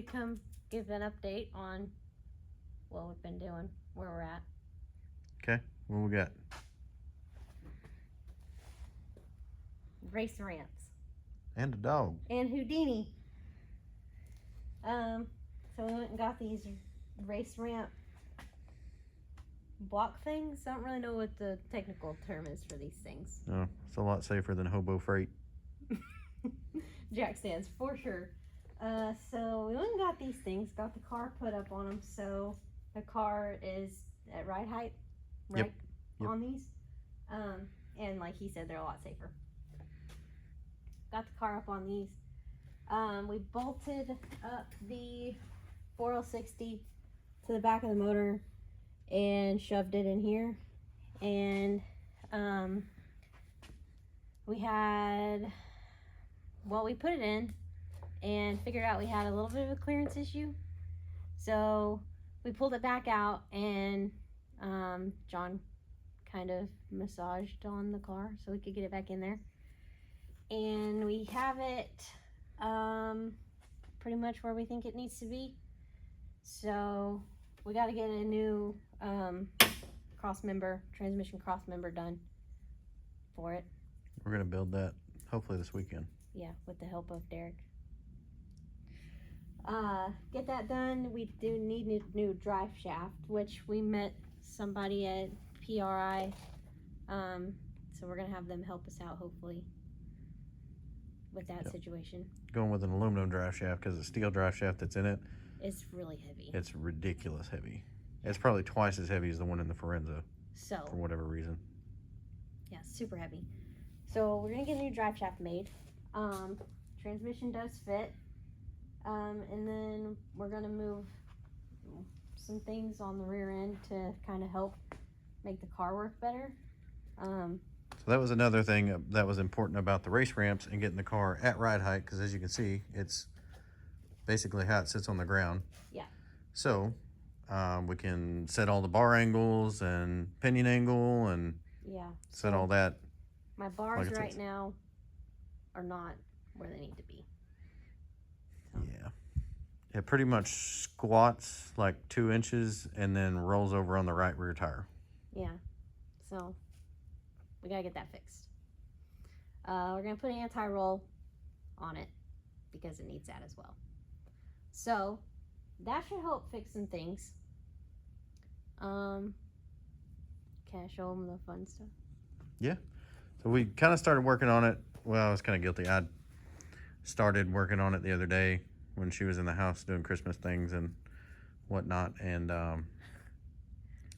we'd come give an update on what we've been doing, where we're at. Okay, what we got? Race ramps. And a dog. And Houdini. So we went and got these race ramp block things. I don't really know what the technical term is for these things. No, it's a lot safer than hobo freight. Jack stands for sure. So we went and got these things, got the car put up on them, so the car is at ride height, right? Yep. On these. And like he said, they're a lot safer. Got the car up on these. We bolted up the 4060 to the back of the motor and shoved it in here. And we put it in and figured out we had a little bit of a clearance issue. So we pulled it back out, and John kind of massaged on the car so we could get it back in there. And we have it pretty much where we think it needs to be. So we got to get a new transmission cross member done for it. We're going to build that hopefully this weekend. Yeah, with the help of Derek. Get that done. We do need a new drive shaft, which we met somebody at PRI. So we're going to have them help us out hopefully with that situation. Going with an aluminum drive shaft because the steel drive shaft that's in it, it's really heavy. It's ridiculous heavy. It's probably twice as heavy as the one in the Forenza. So for whatever reason. Yeah, super heavy. So we're gonna get a new drive shaft made. Transmission does fit. And then we're gonna move some things on the rear end to kind of help make the car work better. So that was another thing that was important about the race ramps and getting the car at ride height, because as you can see, it's basically how it sits on the ground. Yeah. So we can set all the bar angles and pinion angle and set all that. My bars right now are not where they need to be. So. Yeah. It pretty much squats like 2 inches and then rolls over on the right rear tire. Yeah. So we gotta get that fixed. We're gonna put an anti-roll on it because it needs that as well. So that should help fix some things. Can I show them the fun stuff? Yeah. So we kind of started working on it. Well, I was kind of guilty. I started working on it the other day when she was in the house doing Christmas things and whatnot. And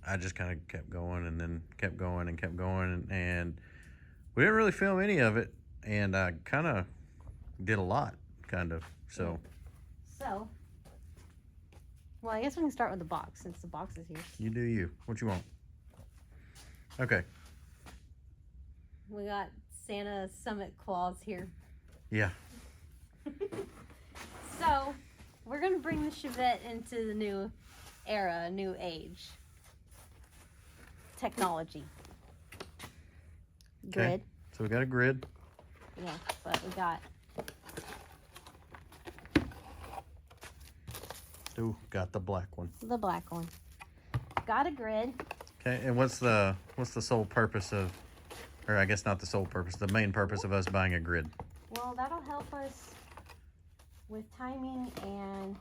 I just kind of kept going and then kept going and kept going. And we didn't really film any of it. And I kind of did a lot, kind of. So. Well, I guess we can start with the box since the box is here. You do you. What you want? Okay. We got Santa Summit Claus here. Yeah. So, we're going to bring the Chevette into the new era, new age. Technology. Grid. Okay. So we got a grid. Yeah, but we got... Ooh, got the black one. The black one. Got a grid. Okay, and what's the sole purpose of, or I guess not the sole purpose, the main purpose of us buying a grid? Well, that'll help us with timing and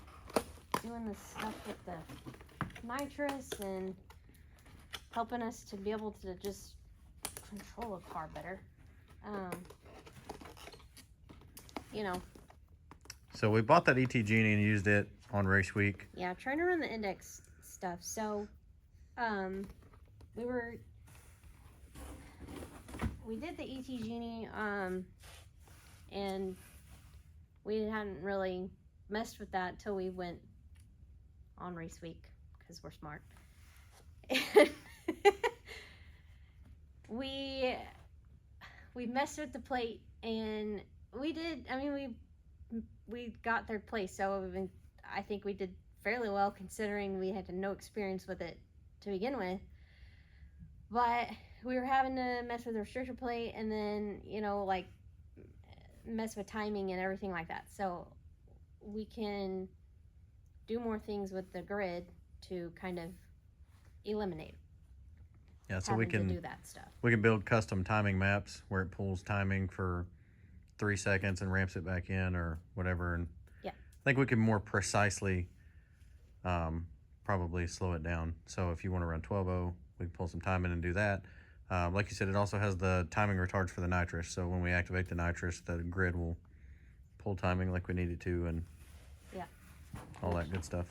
doing the stuff with the nitrous and helping us to be able to just control a car better. You know. So we bought that ET Genie and used it on race week. Yeah, trying to run the index stuff. So, we did the ET Genie, and we hadn't really messed with that till we went on race week because we're smart. And we messed with the plate, and we got third place, so I think we did fairly well considering we had no experience with it to begin with. But we were having to mess with the restrictor plate and then, like mess with timing and everything like that. So we can do more things with the grid to kind of eliminate Yeah, so having to do that stuff. we can build custom timing maps where it pulls timing for 3 seconds and ramps it back in or whatever. And Yeah. I think we can more precisely probably slow it down. So if you want to run 12.0, we can pull some time in and do that. Like you said, it also has the timing retards for the nitrous. So when we activate the nitrous, the grid will pull timing like we need it to, and yeah, all that good stuff.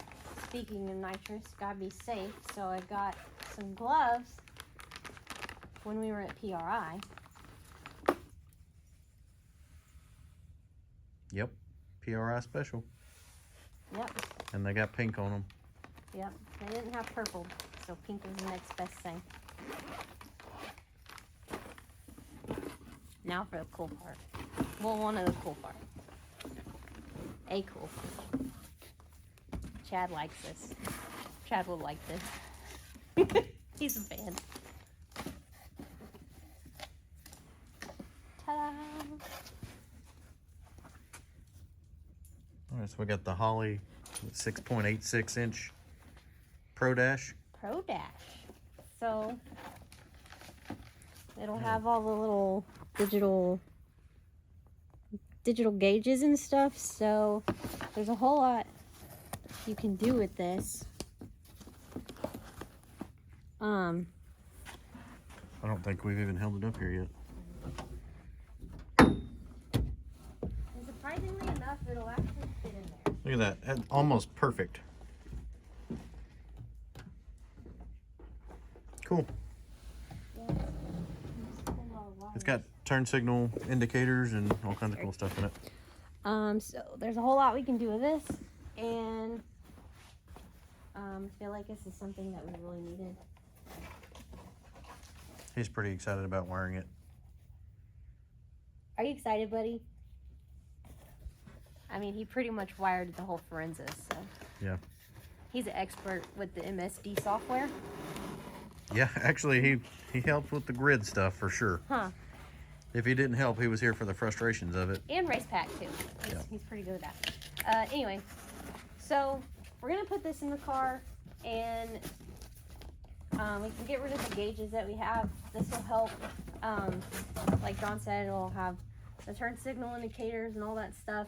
Speaking of nitrous, gotta be safe. So I got some gloves when we were at PRI. Yep, PRI special. Yep. And they got pink on them. Yep. They didn't have purple, so pink was the next best thing. Now for the cool part. Well, one of the cool parts. A cool part. Chad likes this. Chad will like this. He's a fan. Ta-da! All right, so we got the Holley 6.86 inch Pro Dash. Pro Dash. So it'll have all the little digital gauges and stuff. So there's a whole lot you can do with this. I don't think we've even held it up here yet. And surprisingly enough, it'll actually fit in there. Look at that. That's almost perfect. Cool. Yeah. It's got turn signal indicators and all kinds of cool stuff in it. So there's a whole lot we can do with this, and I feel like this is something that we really needed. He's pretty excited about wiring it. Are you excited, buddy? I mean, he pretty much wired the whole Forenza, so. Yeah. He's an expert with the MSD software. Yeah, actually, he helped with the grid stuff for sure. Huh. If he didn't help, he was here for the frustrations of it. And race pack, too. He's pretty good with that. Anyway, so we're going to put this in the car, and we can get rid of the gauges that we have. This will help. Like John said, it'll have the turn signal indicators and all that stuff.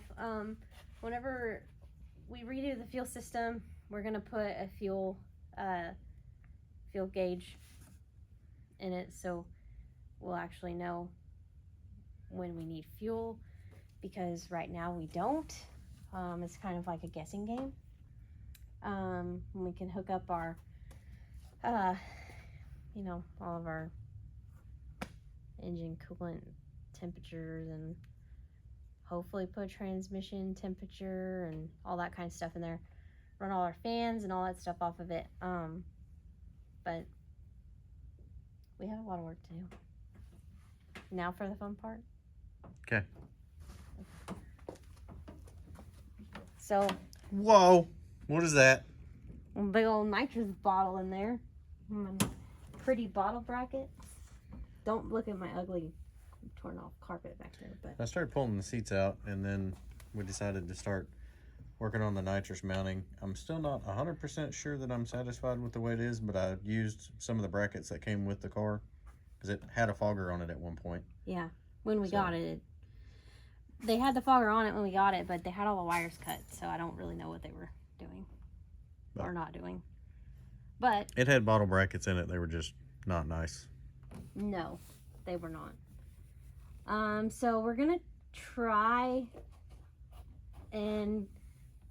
Whenever we redo the fuel system, we're going to put a fuel gauge in it, so we'll actually know when we need fuel, because right now we don't. It's kind of like a guessing game. We can hook up our all of our engine coolant temperatures, and hopefully put transmission temperature and all that kind of stuff in there. Run all our fans and all that stuff off of it. But we have a lot of work to do. Now for the fun part. Okay. So. Whoa! What is that? A big old nitrous bottle in there. My pretty bottle bracket. Don't look at my ugly torn off carpet back there. But I started pulling the seats out, and then we decided to start working on the nitrous mounting. I'm still not 100% sure that I'm satisfied with the way it is, but I used some of the brackets that came with the car because it had a fogger on it at one point. Yeah, when we got it, they had the fogger on it when we got it, but they had all the wires cut, so I don't really know what they were doing or not doing. But it had bottle brackets in it. They were just not nice. No, they were not. So we're gonna try and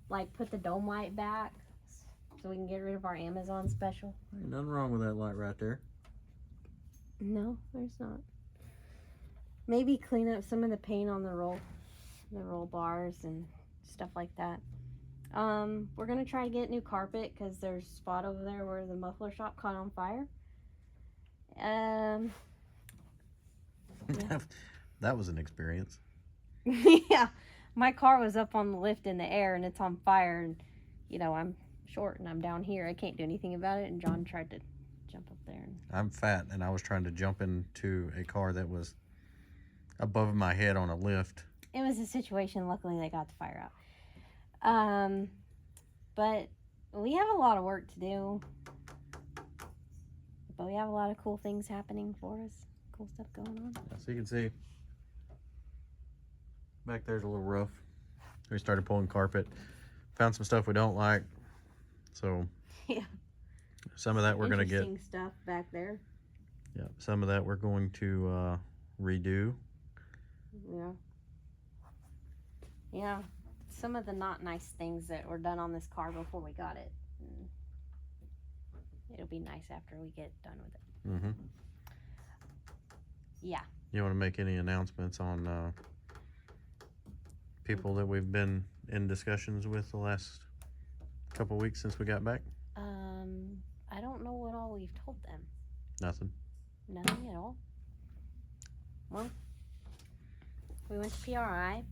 like put the dome light back so we can get rid of our Amazon special. Ain't nothing wrong with that light right there. No, there's not. Maybe clean up some of the paint on the roll bars and stuff like that. We're gonna try to get new carpet because there's a spot over there where the muffler shop caught on fire. Yeah. That was an experience. Yeah, my car was up on the lift in the air and it's on fire, and I'm short and I'm down here. I can't do anything about it, and John tried to jump up there. I'm fat, and I was trying to jump into a car that was above my head on a lift. It was a situation. Luckily, they got the fire out. But we have a lot of work to do. But we have a lot of cool things happening for us. Cool stuff going on. So you can see back there's a little rough. We started pulling carpet. Found some stuff we don't like. So Yeah. some of that we're going to get. Interesting stuff back there. Yeah, some of that we're going to redo. Yeah. Yeah. Some of the not nice things that were done on this car before we got it. It'll be nice after we get done with it. Mm-hmm. Yeah. You want to make any announcements on people that we've been in discussions with the last couple weeks since we got back? I don't know what all we've told them. Nothing. Nothing at all. Well, we went to PRI.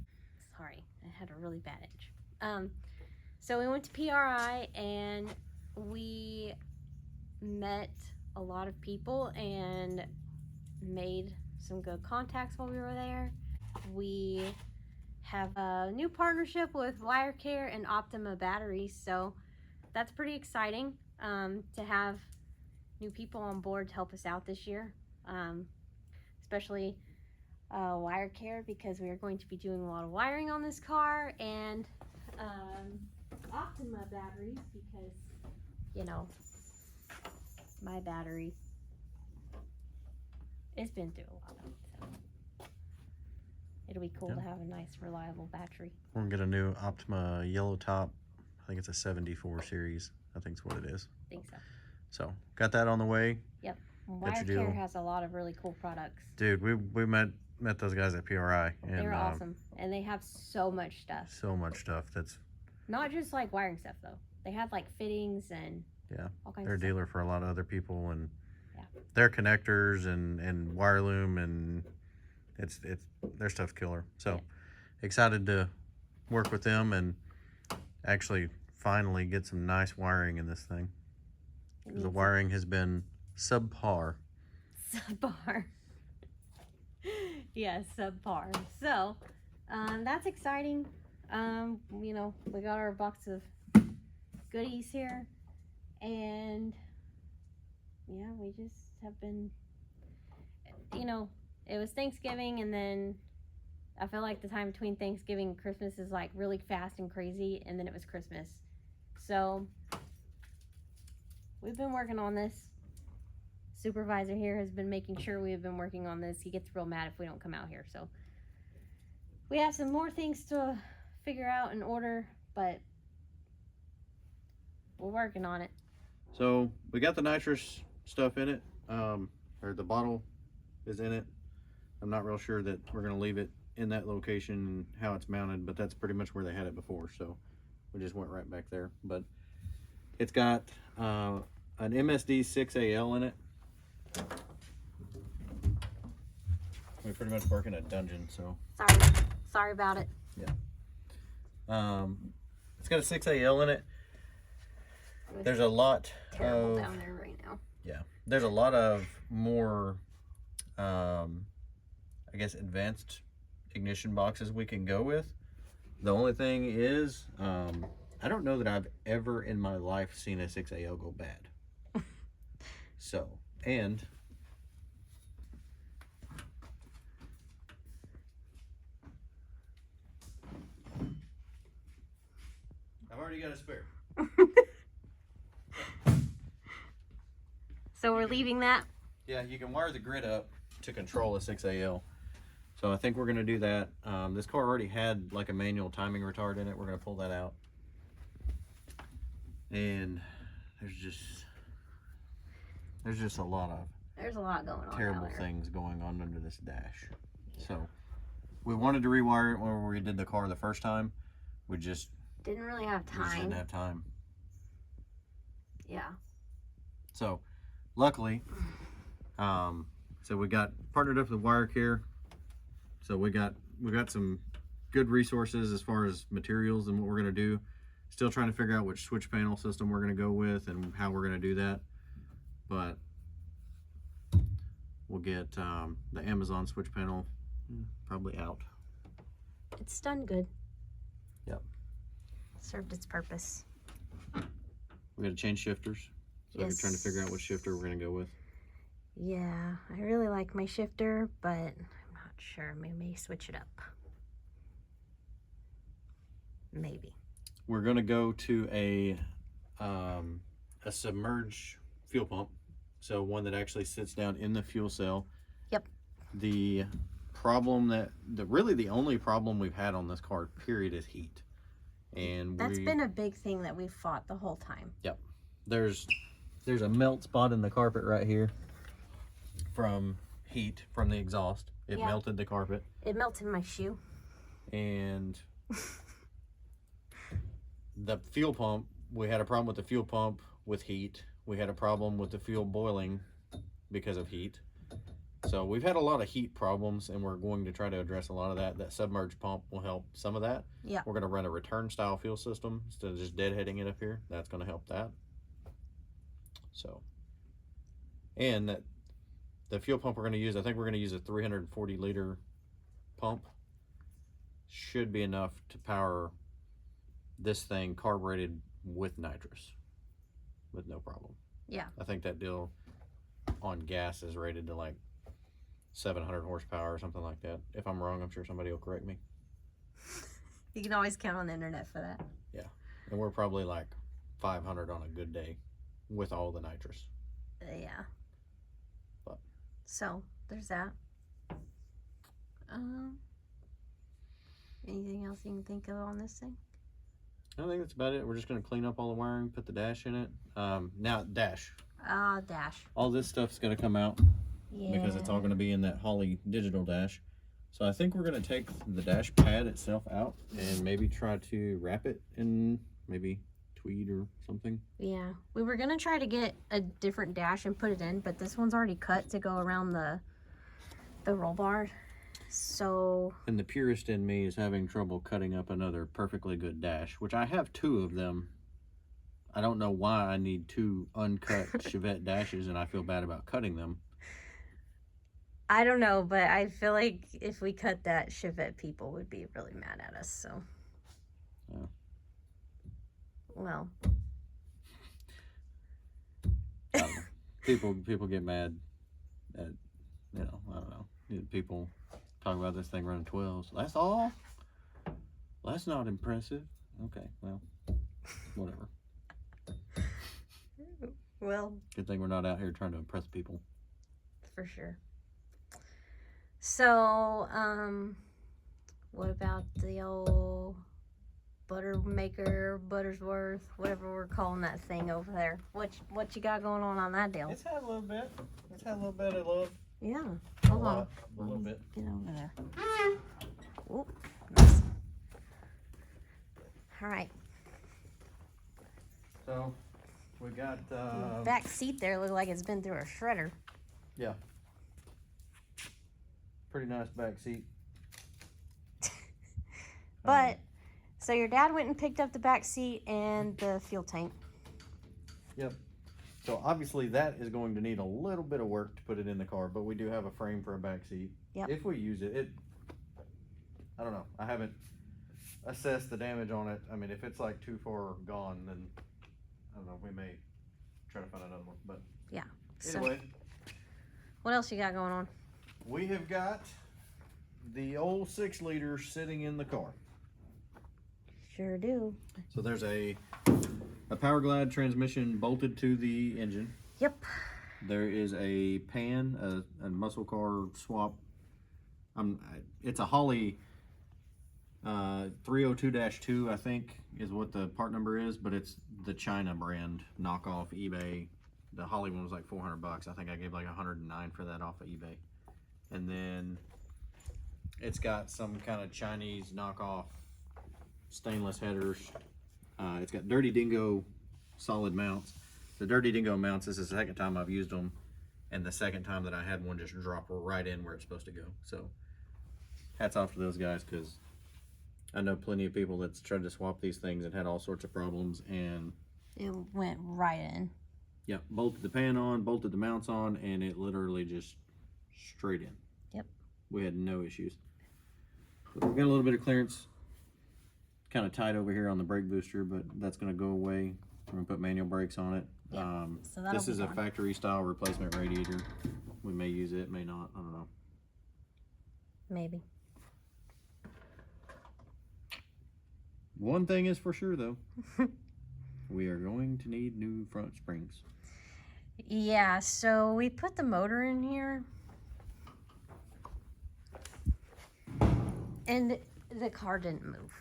Sorry, I had a really bad itch. So we went to PRI and we met a lot of people and made some good contacts while we were there. We have a new partnership with Wire Care and Optima Batteries, so that's pretty exciting to have new people on board to help us out this year, especially Wire Care, because we are going to be doing a lot of wiring on this car, and Optima Batteries because, you know, my battery it's been through a lot of it, so it'll be cool to have a nice reliable battery. We're gonna get a new Optima yellow top. I think it's a 74 series. I think it's what it is. I think so. So got that on the way. Yep. Wire Care has a lot of really cool products. Dude, we met those guys at PRI. And they're awesome, and they have so much stuff. So much stuff. That's not just like wiring stuff though. They have like fittings and all kinds they're a of dealer for a lot of other people, and their connectors and wire loom, and it's their stuff's killer. So excited to work with them and actually finally get some nice wiring in this thing. The wiring has been subpar. Subpar. Yes, subpar. So that's exciting. You know, we got our box of goodies here, and yeah, we just have been, you know, it was Thanksgiving, and then I feel like the time between Thanksgiving and Christmas is like really fast and crazy, and then it was Christmas. So we've been working on this. Supervisor here has been making sure we have been working on this. He gets real mad if we don't come out here. So we have some more things to figure out and order, but we're working on it. So we got the nitrous stuff in it, or the bottle is in it. I'm not real sure that we're going to leave it in that location and how it's mounted, but that's pretty much where they had it before. So we just went right back there. But it's got an MSD 6AL in it. We pretty much work in a dungeon, so sorry about it. Yeah. It's got a 6AL in it. There's a lot terrible down there right now. Yeah, there's a lot of more I guess advanced ignition boxes we can go with. The only thing is I don't know that I've ever in my life seen a 6AL go bad. So, and I've already got a spare. So we're leaving that? Yeah, you can wire the grid up to control a 6AL. So I think we're going to do that. This car already had like a manual timing retard in it. We're going to pull that out. And there's just a lot of going on. Terrible things going on under this dash. So we wanted to rewire it when we did the car the first time. We just didn't really have time. We just didn't have time. Yeah. So luckily, so we got partnered up with Wire Care. So we got some good resources as far as materials and what we're gonna do. Still trying to figure out which switch panel system we're gonna go with and how we're gonna do that. But we'll get the Amazon switch panel probably out. It's done good. Yep. Served its purpose. We got to change shifters. So we're trying to figure out what shifter we're going to go with. Yeah, I really like my shifter, but I'm not sure. Maybe may switch it up. Maybe. We're going to go to a submerged fuel pump. So one that actually sits down in the fuel cell. Yep. The problem really the only problem we've had on this car, period, is heat. And that's been a big thing that we've fought the whole time. Yep. There's a melt spot in the carpet right here from heat from the exhaust. It melted the carpet. It melted my shoe. And the fuel pump, we had a problem with the fuel pump with heat. We had a problem with the fuel boiling because of heat. So we've had a lot of heat problems, and we're going to try to address a lot of that. That submerged pump will help some of that. Yeah. We're going to run a return style fuel system instead of just deadheading it up here. That's going to help that. So, and that the fuel pump we're going to use, I think we're going to use a 340 liter pump. Should be enough to power this thing carbureted with nitrous with no problem. Yeah. I think that deal on gas is rated to like 700 horsepower or something like that. If I'm wrong, I'm sure somebody will correct me. You can always count on the internet for that. Yeah. And we're probably like 500 on a good day with all the nitrous. Yeah. But so there's that. Anything else you can think of on this thing? I think that's about it. We're just going to clean up all the wiring, put the dash in it. Now, dash. Dash. All this stuff's going to come out because it's all going to be in that Holley digital dash. So I think we're going to take the dash pad itself out and maybe try to wrap it in maybe tweed or something. Yeah. We were going to try to get a different dash and put it in, but this one's already cut to go around the roll bar. So, and the purist in me is having trouble cutting up another perfectly good dash, which I have 2 of them. I don't know why I need 2 uncut Chevette dashes, and I feel bad about cutting them. I don't know, but I feel like if we cut that, Chevette people would be really mad at us. So, yeah. Well, people get mad at, I don't know. People talk about this thing running 12s. That's all? Well, that's not impressive. Okay, well, whatever. Well, good thing we're not out here trying to impress people. For sure. So, what about the old butter maker, Buttersworth, whatever we're calling that thing over there? What you got going on that deal? It's had a little bit. It's had a little bit of love. Yeah. Hold on. A little bit. Get over there. Oh, nice. All right. So, we got back seat there look like it's been through a shredder. Yeah. Pretty nice back seat. But so your dad went and picked up the back seat and the fuel tank. Yep. So obviously that is going to need a little bit of work to put it in the car, but we do have a frame for a back seat. Yep. If we use it, I don't know. I haven't assessed the damage on it. I mean, if it's like too far gone, then I don't know. We may try to find another one. But yeah. Anyway, so, what else you got going on? We have got the old 6-liter sitting in the car. Sure do. So there's a Power Glide transmission bolted to the engine. Yep. There is a pan, a muscle car swap. It's a Holley 302-2, I think, is what the part number is, but it's the China brand knockoff eBay. The Holley one was like $400. I think I gave like $109 for that off of eBay. And then it's got some kind of Chinese knockoff stainless headers. It's got Dirty Dingo solid mounts. The Dirty Dingo mounts, this is the second time I've used them, and the second time that I had one just drop right in where it's supposed to go. So hats off to those guys, because I know plenty of people that's tried to swap these things and had all sorts of problems, and it went right in. Yeah, bolted the pan on, bolted the mounts on, and it literally just straight in. Yep. We had no issues. We've got a little bit of clearance kind of tight over here on the brake booster, but that's going to go away We're gonna put manual brakes on it. Yeah, so that'll this be is a fun. factory style replacement radiator. We may use it, may not. I don't know. Maybe. One thing is for sure though, we are going to need new front springs. Yeah, so we put the motor in here. And the car didn't move.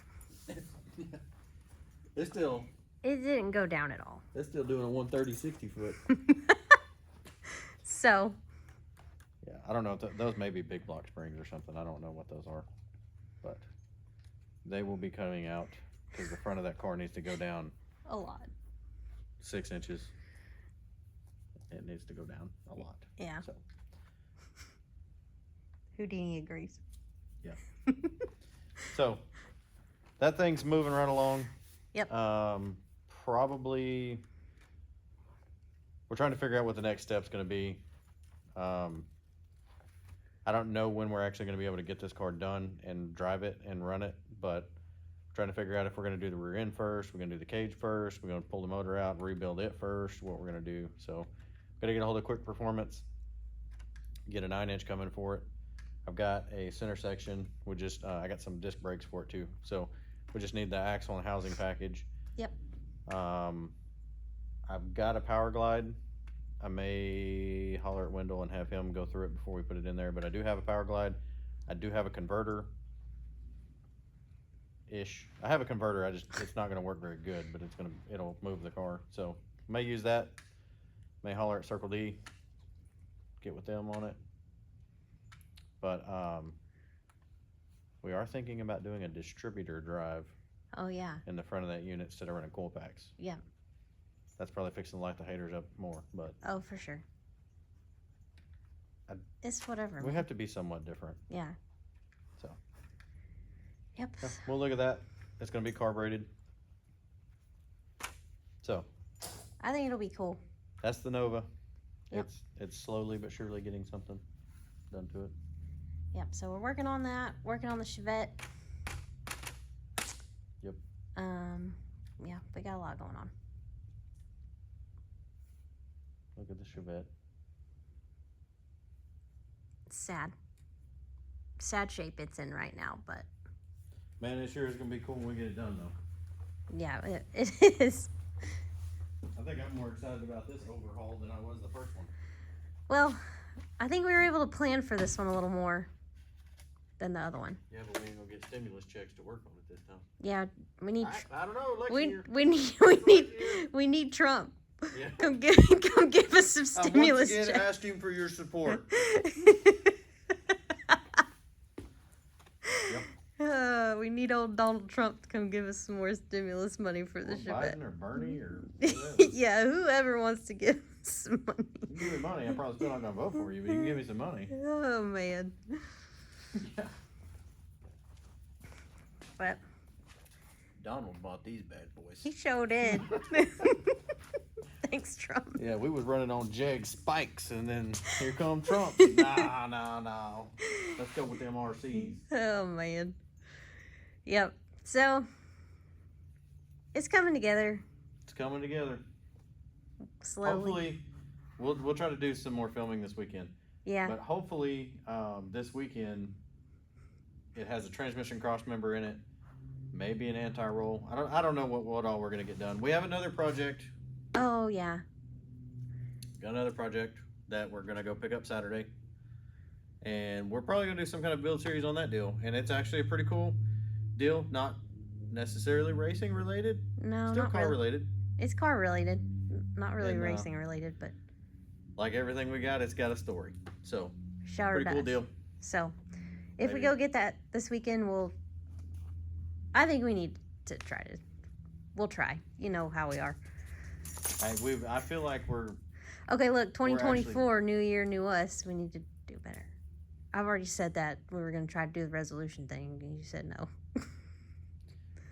It's still It didn't go down at all. It's still doing a 130 60 foot. So. Yeah, I don't know. Those may be big block springs or something. I don't know what those are. But they will be coming out because the front of that car needs to go down A lot. 6 inches. It needs to go down a lot. Yeah. So, Houdini agrees. yeah. So, that thing's moving right along. Yep. Probably, we're trying to figure out what the next step's going to be. I don't know when we're actually going to be able to get this car done and drive it and run it, but we're trying to figure out if we're going to do the rear end first, we're going to do the cage first, we're going to pull the motor out and rebuild it first, what we're going to do. So, got to get a hold of Quick Performance, get a 9-inch coming for it. I've got a center section. We just I got some disc brakes for it too. So we just need the axle and housing package. Yep. I've got a power glide. I may holler at Wendell and have him go through it before we put it in there, but I do have a power glide. I do have a converter ish. I have a converter. It's not going to work very good, but it'll move the car. So may use that. May holler at Circle D. Get with them on it. But we are thinking about doing a distributor drive Oh, yeah. in the front of that unit instead of running coil packs. Yeah. That's probably fixing to light the haters up more, but Oh, for sure. It's whatever. we have to be somewhat different. Yeah. So Yep. yeah, we'll look at that. It's going to be carbureted. So I think it'll be cool. that's the Nova. Yep. It's slowly but surely getting something done to it. Yep. So we're working on that. Working on the Chevette. Yep. Yeah, we got a lot going on. Look at the Chevette. It's sad. Sad shape it's in right now, but Man, it sure is going to be cool when we get it done, though. yeah, it is. I think I'm more excited about this overhaul than I was the first one. Well, I think we were able to plan for this one a little more than the other one. Yeah, but we ain't gonna get stimulus checks to work on it this time. Yeah, we need. I don't know. Next We year. we need Trump. Yeah. Come give us some stimulus once again checks. asking for your support. We need old Donald Trump to come give us some more stimulus money for the Or Chevette. Biden or Bernie or whatever. Yeah, whoever wants to give us some money. You give me money, I'm probably still not gonna vote for you, but you can give me some money. Oh man. Yeah. But Donald bought these bad boys. he sure did. Thanks, Trump. Yeah, we was running on Jag spikes, and then here come Trump. Nah. Let's go with them RCs. Oh man. Yep. So it's coming together It's coming together. slowly. Hopefully, we'll try to do some more filming this weekend. Yeah. But hopefully, this weekend, it has a transmission cross member in it, maybe an anti-roll. I don't know what all we're gonna get done. We have another project. Oh yeah. Got another project that we're gonna go pick up Saturday, and we're probably gonna do some kind of build series on that deal. And it's actually a pretty cool deal, not necessarily racing related, No, still not car really. related. It's car related, not really And, racing related, but Like everything we got, it's got a story. So sure pretty does. cool deal. So if we Maybe. go get that this weekend, I think we need to try to. We'll try. You know how we are. I feel like we're Okay, look, 2024, new year, new us. We need to do better. I've already said that we were going to try to do the resolution thing, and you said no.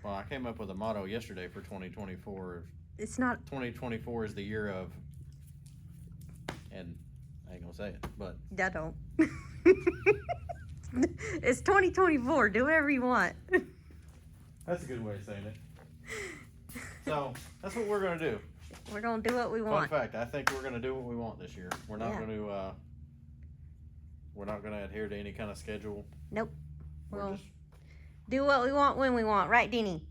well. I came up with a motto yesterday for 2024. It's not. 2024 is the year of, and I ain't gonna say it, but I don't. It's 2024. Do whatever you want. that's a good way of saying it. So that's what we're gonna do. We're gonna do what we Fun want. fact: I think we're gonna do what we want this year. We're not Yeah. gonna. We're not gonna adhere to any kind of schedule. Nope. We're We'll just. do what we want when we want, right, Deanie?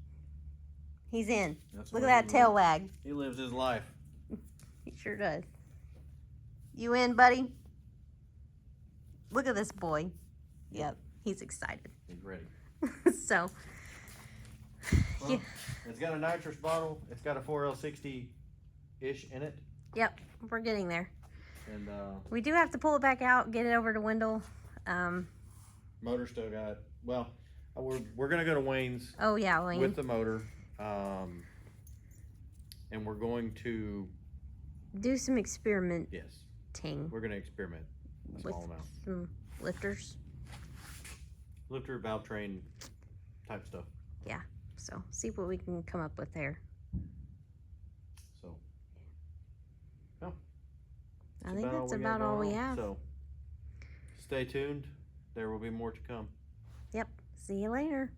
He's in. That's Look the at way that he tail lives. wag. He lives his life. He sure does. You in, buddy? Look at this boy. Yep, he's excited. He's ready. So, Well, yeah. It's got a nitrous bottle. It's got a 4L60 ish in it, Yep, we're getting there. and We do have to pull it back out, get it over to Wendell. motor still got. Well, we're gonna go to Wayne's Oh yeah, Wayne. with the motor, and we're going to. Do some experimenting Yes, we're gonna experiment a with small amount. some lifters. Lifter, valve train type stuff. So see what we can come up with there. So I think that's we got about all going we on. have. So stay tuned. There will be more to come. Yep. See you later.